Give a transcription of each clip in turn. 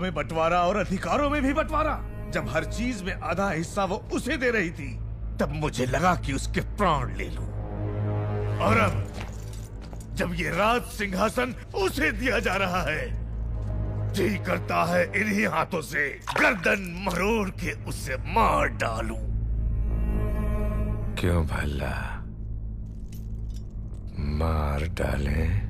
में बंटवारा और अधिकारों में भी बंटवारा। जब हर चीज में आधा हिस्सा वो उसे दे रही थी, तब मुझे लगा कि उसके प्राण ले लूं। और अब जब ये राज सिंहासन उसे दिया जा रहा है, जी करता है इन्हीं हाथों से गर्दन मरोड़ के उसे मार डालूं। क्यों भला मार डालें?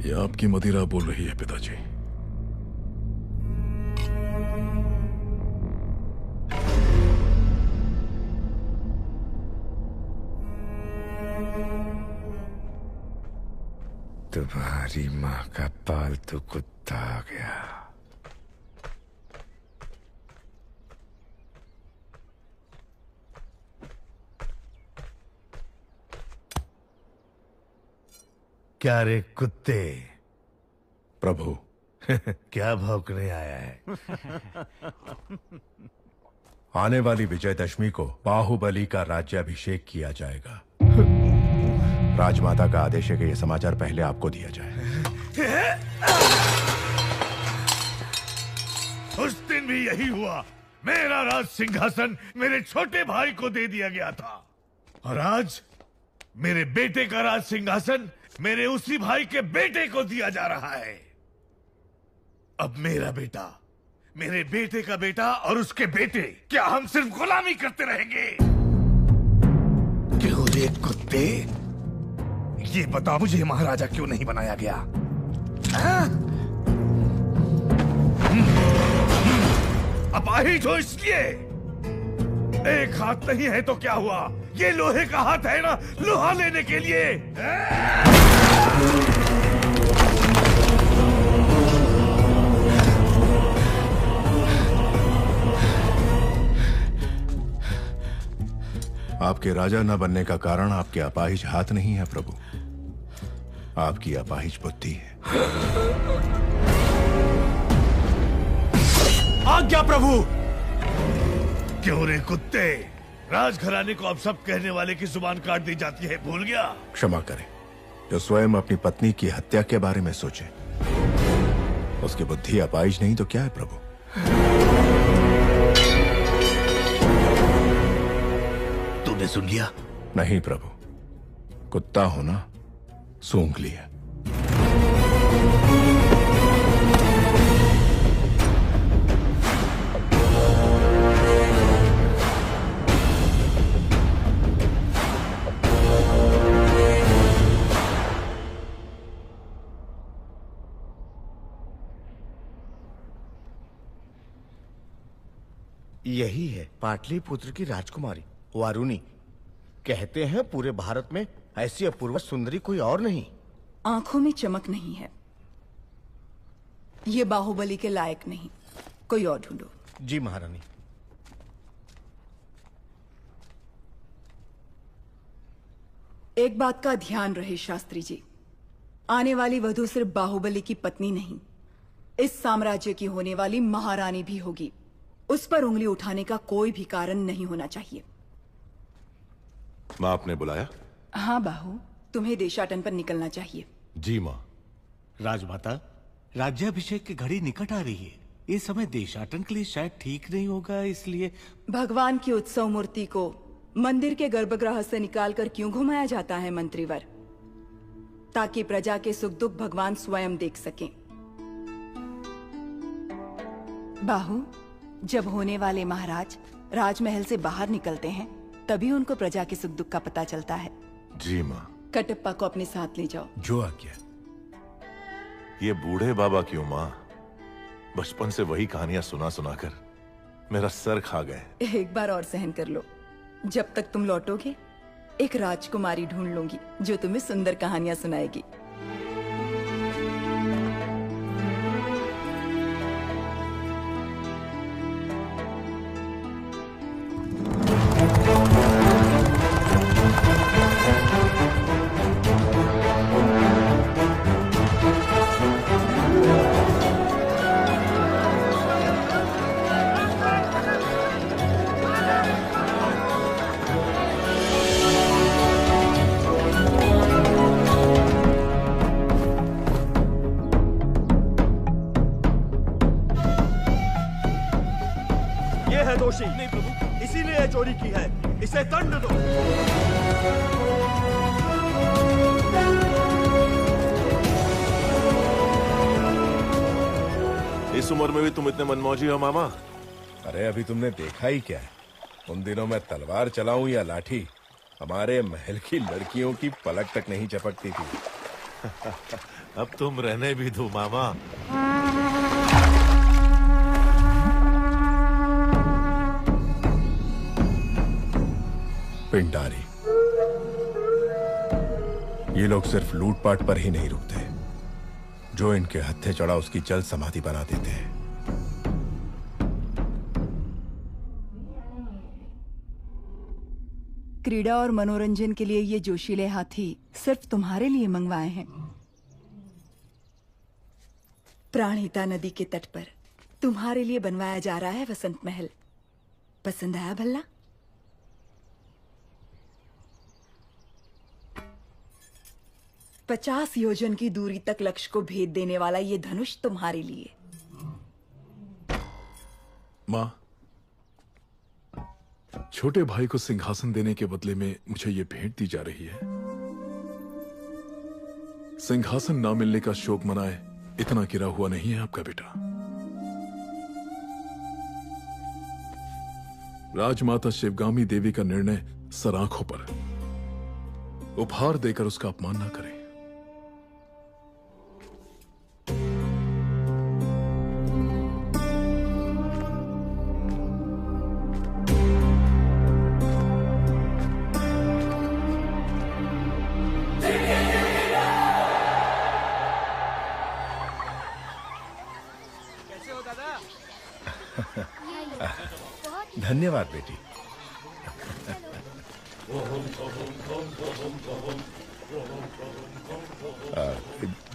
यह आपकी मदिरा बोल रही है पिताजी। तुम्हारी माँ का पालतू कुत्ता आ गया। क्या रे कुत्ते? प्रभु। क्या भौंकने आया है? आने वाली विजयदशमी को बाहुबली का राज्याभिषेक किया जाएगा। राजमाता का आदेश है कि यह समाचार पहले आपको दिया जाए। उस दिन भी यही हुआ। मेरा राज सिंहासन मेरे छोटे भाई को दे दिया गया था, और आज मेरे बेटे का राज सिंहासन मेरे उसी भाई के बेटे को दिया जा रहा है। अब मेरा बेटा, मेरे बेटे का बेटा और उसके बेटे, क्या हम सिर्फ गुलामी करते रहेंगे? क्यों रे कुत्ते? ये बता मुझे, महाराजा क्यों नहीं बनाया गया? अपाहिज हो इसलिए। एक हाथ नहीं है तो क्या हुआ? ये लोहे का हाथ है ना, लोहा लेने के लिए। आपके राजा न बनने का कारण आपके अपाहिज हाथ नहीं है प्रभु, आपकी अपाहिज बुद्धि है। आज्ञा प्रभु। क्यों रे कुत्ते? राजघराने को अब सब कहने वाले की जुबान काट दी जाती है, भूल गया? क्षमा करें, जो स्वयं अपनी पत्नी की हत्या के बारे में सोचे, उसकी बुद्धि अपाहिज नहीं तो क्या है प्रभु? तूने सुन लिया? नहीं प्रभु, कुत्ता होना सूंघ लिया। यही है पाटलिपुत्र की राजकुमारी वारुणी। कहते हैं पूरे भारत में ऐसी अपूर्व सुंदरी कोई और नहीं। आंखों में चमक नहीं है, ये बाहुबली के लायक नहीं। कोई और ढूंढो। जी महारानी। एक बात का ध्यान रहे शास्त्री जी, आने वाली वधू सिर्फ बाहुबली की पत्नी नहीं, इस साम्राज्य की होने वाली महारानी भी होगी। उस पर उंगली उठाने का कोई भी कारण नहीं होना चाहिए। माँ, आपने बुलाया? हाँ बाहु, तुम्हें देशाटन पर निकलना चाहिए। जी माँ। राजमाता, राज्याभिषेक की घड़ी निकट आ रही है। ये समय देशाटन के लिए शायद ठीक नहीं होगा, इसलिए भगवान की उत्सव मूर्ति को मंदिर के गर्भगृह से निकालकर क्यों घुमाया जाता है मंत्रीवर? ताकि प्रजा के सुख दुख भगवान स्वयं देख सकें। बाहु, जब होने वाले महाराज राजमहल से बाहर निकलते हैं, तभी उनको प्रजा के सुख दुख का पता चलता है। जी माँ। कटप्पा को अपने साथ ले जाओ। जो आज्ञा। ये बूढ़े बाबा क्यों माँ? बचपन से वही कहानियां सुना सुना कर मेरा सर खा गए। एक बार और सहन कर लो। जब तक तुम लौटोगे, एक राजकुमारी ढूंढ लूंगी जो तुम्हें सुंदर कहानियां सुनाएगी। दोषी। नहीं प्रभु, इसीलिए चोरी की है, इसे दंड दो। इस उम्र में भी तुम इतने मनमौजी हो मामा? अरे अभी तुमने देखा ही क्या है? उन दिनों में तलवार चलाऊं या लाठी, हमारे महल की लड़कियों की पलक तक नहीं चपकती थी। अब तुम रहने भी दो मामा। पिंडारी, ये लोग सिर्फ लूटपाट पर ही नहीं रुकते, जो इनके हत्थे चढ़ा उसकी जल्द समाधि बना देते हैं। क्रीड़ा और मनोरंजन के लिए ये जोशीले हाथी सिर्फ तुम्हारे लिए मंगवाए हैं। प्राणहिता नदी के तट पर तुम्हारे लिए बनवाया जा रहा है वसंत महल। पसंद आया भल्ला? पचास योजन की दूरी तक लक्ष्य को भेद देने वाला ये धनुष तुम्हारे लिए। माँ, छोटे भाई को सिंहासन देने के बदले में मुझे ये भेंट दी जा रही है। सिंहासन ना मिलने का शोक मनाए इतना गिरा हुआ नहीं है आपका बेटा। राजमाता शिवगामी देवी का निर्णय सराखों पर, उपहार देकर उसका अपमान ना करें। धन्यवाद बेटी।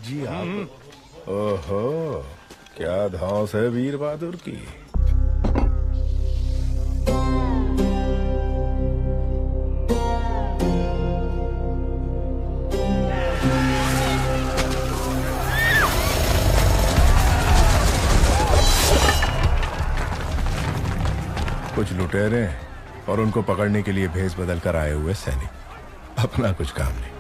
जी आप। ओहो, क्या धौंस है वीर बहादुर की। कुछ लुटेरे और उनको पकड़ने के लिए भेष बदल कर आए हुए सैनिक, अपना कुछ काम नहीं।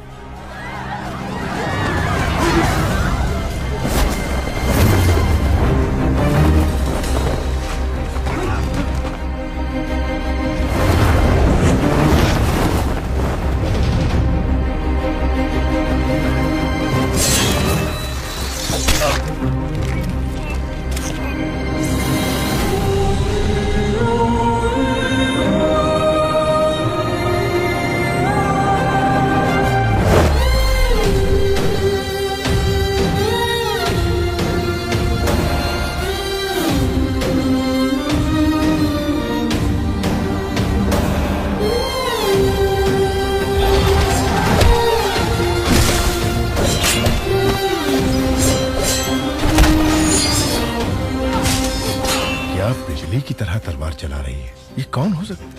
बिजली की तरह तलवार चला रही है, ये कौन हो सकता है?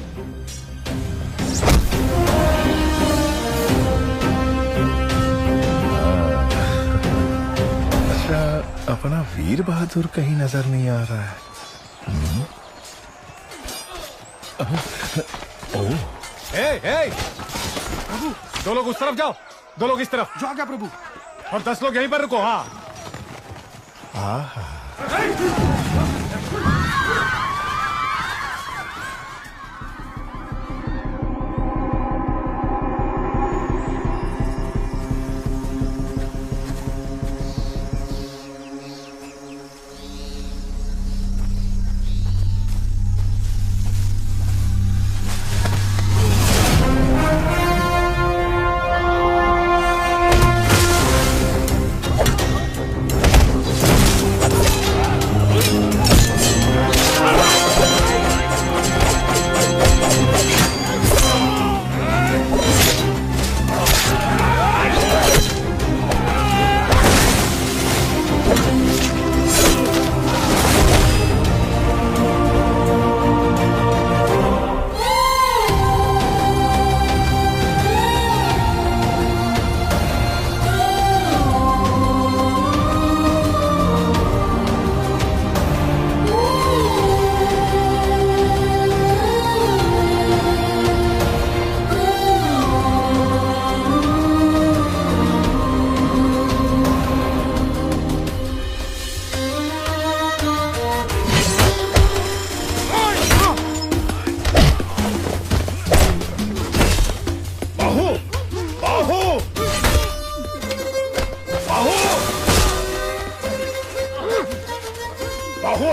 अच्छा, अपना वीर बहादुर कहीं नजर नहीं आ रहा है। ओह, प्रभु, 2 लोग उस तरफ जाओ, 2 लोग इस तरफ। जो आ गया प्रभु। और 10 लोग यहीं पर रुको। हाँ। हाँ।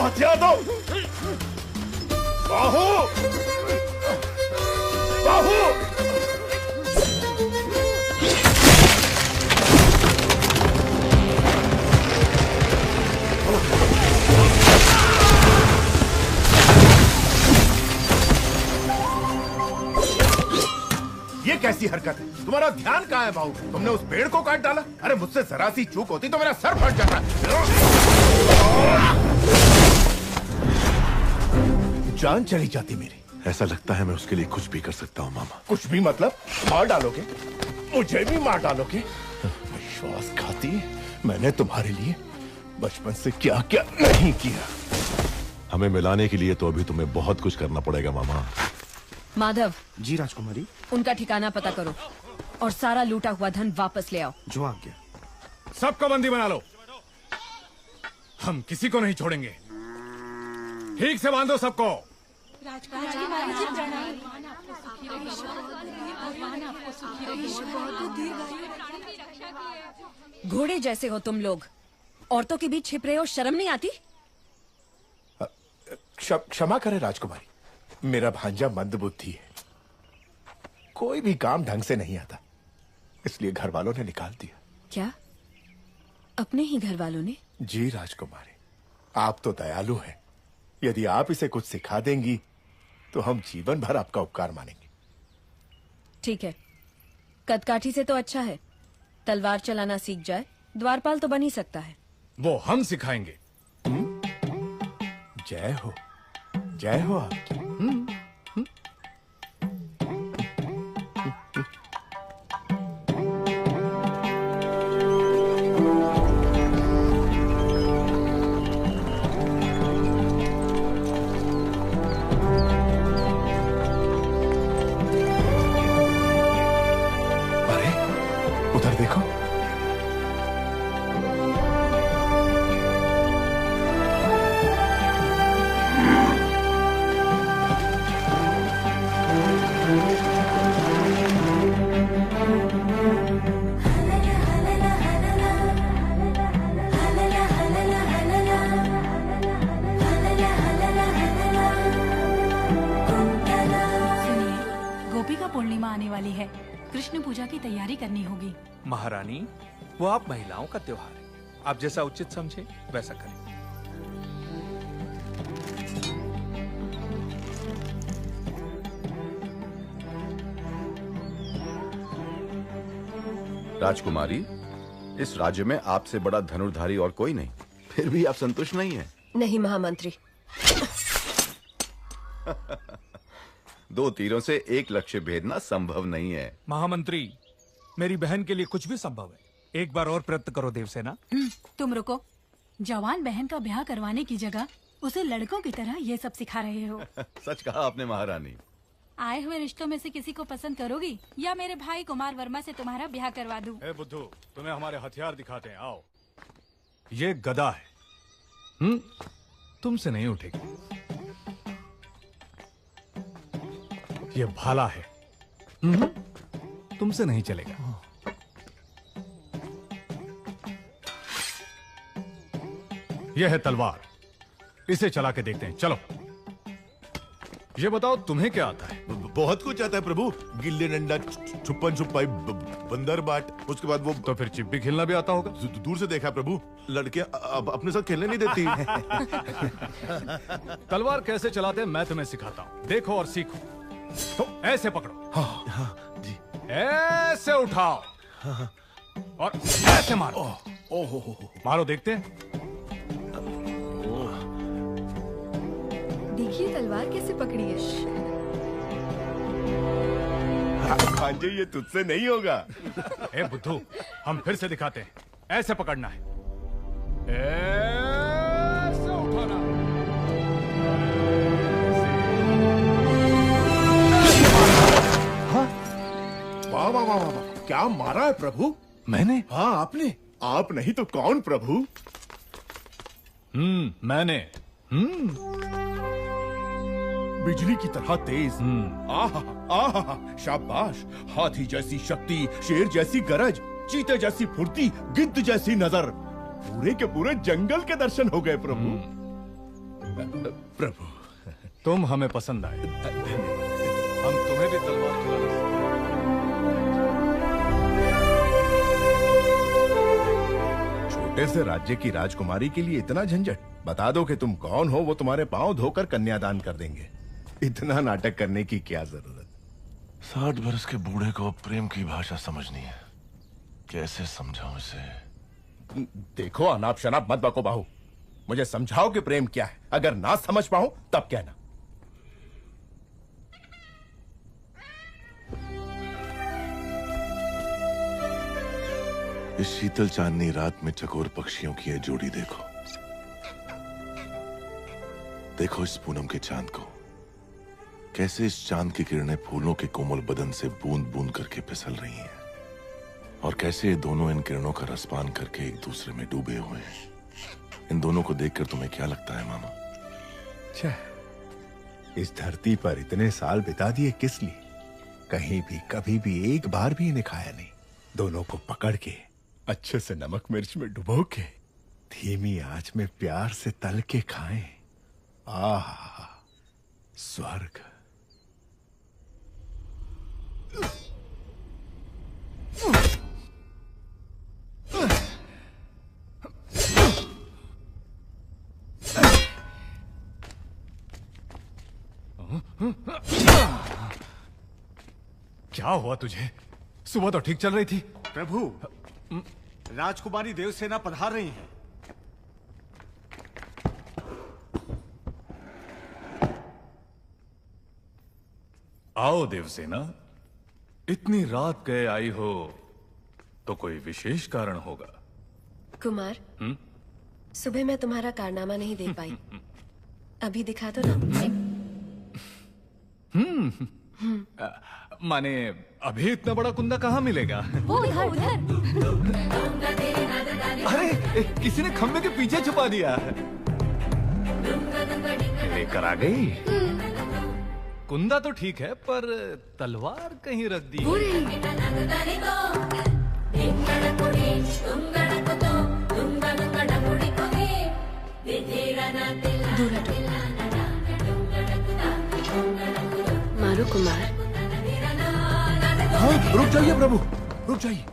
हथियार दो। बाहु, बाहु। ये कैसी हरकत है? तुम्हारा ध्यान कहाँ है बाहु? तुमने उस पेड़ को काट डाला। अरे मुझसे जरा सी चूक होती तो मेरा सर फट जाता। जान चली जाती मेरी। ऐसा लगता है मैं उसके लिए कुछ भी कर सकता हूँ मामा। कुछ भी मतलब? मार डालोगे? मुझे भी मार डालोगे? विश्वासघाती, मैंने तुम्हारे लिए बचपन से क्या क्या नहीं किया। हमें मिलाने के लिए तो अभी तुम्हें बहुत कुछ करना पड़ेगा मामा। माधव। जी राजकुमारी। उनका ठिकाना पता करो और सारा लूटा हुआ धन वापस ले आओ। जो आ गया। सबको बंदी बना लो। हम किसी को नहीं छोड़ेंगे। ठीक से बांधो सबको। घोड़े जैसे हो तुम लोग, औरतों के बीच छिप रहे हो, शर्म नहीं आती? क्षमा करें राजकुमारी, मेरा भांजा मंदबुद्धि है, कोई भी काम ढंग से नहीं आता, इसलिए घर वालों ने निकाल दिया। क्या? अपने ही घर वालों ने? जी राजकुमारी, आप तो दयालु हैं। यदि आप इसे कुछ सिखा देंगी तो हम जीवन भर आपका उपकार मानेंगे। ठीक है, कदकाठी से तो अच्छा है तलवार चलाना सीख जाए, द्वारपाल तो बन ही सकता है। वो हम सिखाएंगे। जय हो, जय हो आपकी। अरे उधर देखो। पूर्णिमा आने वाली है, कृष्ण पूजा की तैयारी करनी होगी। महारानी, वो आप महिलाओं का त्योहार है, आप जैसा उचित समझे वैसा करें। राजकुमारी, इस राज्य में आपसे बड़ा धनुर्धारी और कोई नहीं, फिर भी आप संतुष्ट नहीं हैं? नहीं महामंत्री। 2 तीरों से एक लक्ष्य भेदना संभव नहीं है। महामंत्री, मेरी बहन के लिए कुछ भी संभव है, एक बार और प्रयत्न करो देवसेना। तुम रुको, जवान बहन का ब्याह करवाने की जगह उसे लड़कों की तरह ये सब सिखा रहे हो। सच कहा आपने महारानी। आए हुए रिश्तों में से किसी को पसंद करोगी या मेरे भाई कुमार वर्मा से तुम्हारा ब्याह करवा दूं? ए बुद्धू, तुम्हें हमारे हथियार दिखाते हैं, आओ। ये गदा है, तुमसे नहीं उठेगी। ये भाला है, तुमसे नहीं चलेगा। यह है तलवार, इसे चला के देखते हैं, चलो। ये बताओ तुम्हें क्या आता है? बहुत कुछ आता है प्रभु, गिल्ली डंडा, छुपन छुपाई, बंदर बाट, उसके बाद वो। तो फिर चिप्पी खेलना भी आता होगा? दूर से देखा प्रभु, लड़कियां अब अपने साथ खेलने नहीं देती। तलवार कैसे चलाते हैं मैं तुम्हें सिखाता हूँ, देखो और सीखो। तो ऐसे पकड़ो, हाँ, जी। ऐसे उठाओ, और ऐसे मारो। मारो, देखते हैं। देखिए तलवार कैसे पकड़ी है। भांजे, ये तुझसे नहीं होगा। ए बुद्धू, हम फिर से दिखाते हैं, ऐसे पकड़ना है, ऐसे उठाना। वाह वाह वाह वाह, क्या मारा है प्रभु? मैंने? हाँ आपने। आप नहीं तो कौन प्रभु? मैंने। बिजली की तरह तेज। आहा आहा, शाबाश। हाथी जैसी शक्ति, शेर जैसी गरज, चीते जैसी फुर्ती, गिद्ध जैसी नजर, पूरे के पूरे जंगल के दर्शन हो गए प्रभु। प्रभु, तुम हमें पसंद आए। हम तुम्हें भी तलवार चलाना छोटे से राज्य की राजकुमारी के लिए इतना झंझट? बता दो कि तुम कौन हो, वो तुम्हारे पांव धोकर कन्यादान कर देंगे। इतना नाटक करने की क्या जरूरत? 60 बरस के बूढ़े को प्रेम की भाषा समझनी है। कैसे समझाऊं इसे? देखो, अनाप शनाप मत बको बाहू। मुझे समझाओ कि प्रेम क्या है। अगर ना समझ पाऊं तब कहना। इस शीतल चांदनी रात में चकोर पक्षियों की ये जोड़ी देखो। देखो इस पूनम के चांद को, कैसे इस चांद की किरणें फूलों के कोमल बदन से बूंद बूंद करके फिसल रही हैं, और कैसे ये दोनों इन किरणों का रसपान करके एक दूसरे में डूबे हुए हैं। इन दोनों को देखकर तुम्हें क्या लगता है मामा? इस धरती पर इतने साल बिता दिए किस लिए? कहीं भी कभी भी एक बार भी इन्हें खाया नहीं। दोनों को पकड़ के अच्छे से नमक मिर्च में डुबो के धीमी आंच में प्यार से तल के खाएं। आह, स्वर्ग। क्या हुआ तुझे? सुबह तो ठीक चल रही थी। प्रभु, राजकुमारी देवसेना पधार रही हैं। आओ देवसेना। इतनी रात गए आई हो तो कोई विशेष कारण होगा। कुमार, सुबह मैं तुम्हारा कारनामा नहीं देख पाई। अभी दिखा दो ना। माने अभी इतना बड़ा कुंदा कहाँ मिलेगा? वो उधर उधर। अरे किसी ने खंबे के पीछे छुपा दिया है। लेकर आ गई। कुंदा तो ठीक है, पर तलवार कहीं रख दी। दूर हटो। मारो कुमार। हाँ, रुक जाइए प्रभु, रुक जाइए।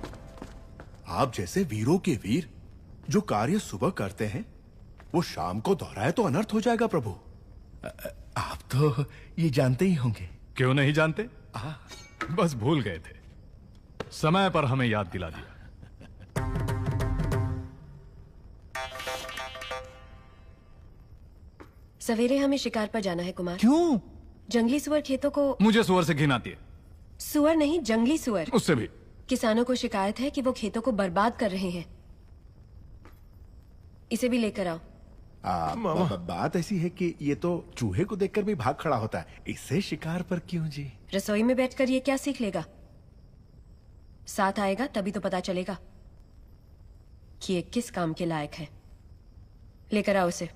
आप जैसे वीरों के वीर जो कार्य सुबह करते हैं वो शाम को दोहराए तो अनर्थ हो जाएगा प्रभु। आप तो ये जानते ही होंगे। क्यों नहीं जानते? बस भूल गए थे। समय पर हमें याद दिला दिया। सवेरे हमें शिकार पर जाना है कुमार। क्यों? जंगली सुअर खेतों को। मुझे सुअर से घिन आती है। सुअर नहीं, जंगली सुअर। उससे भी। किसानों को शिकायत है कि वो खेतों को बर्बाद कर रहे हैं। इसे भी लेकर आओ। बात ऐसी है कि ये तो चूहे को देखकर भी भाग खड़ा होता है, इससे शिकार पर क्यों जी? रसोई में बैठकर ये क्या सीख लेगा? साथ आएगा तभी तो पता चलेगा कि ये किस काम के लायक है। लेकर आओ उसे।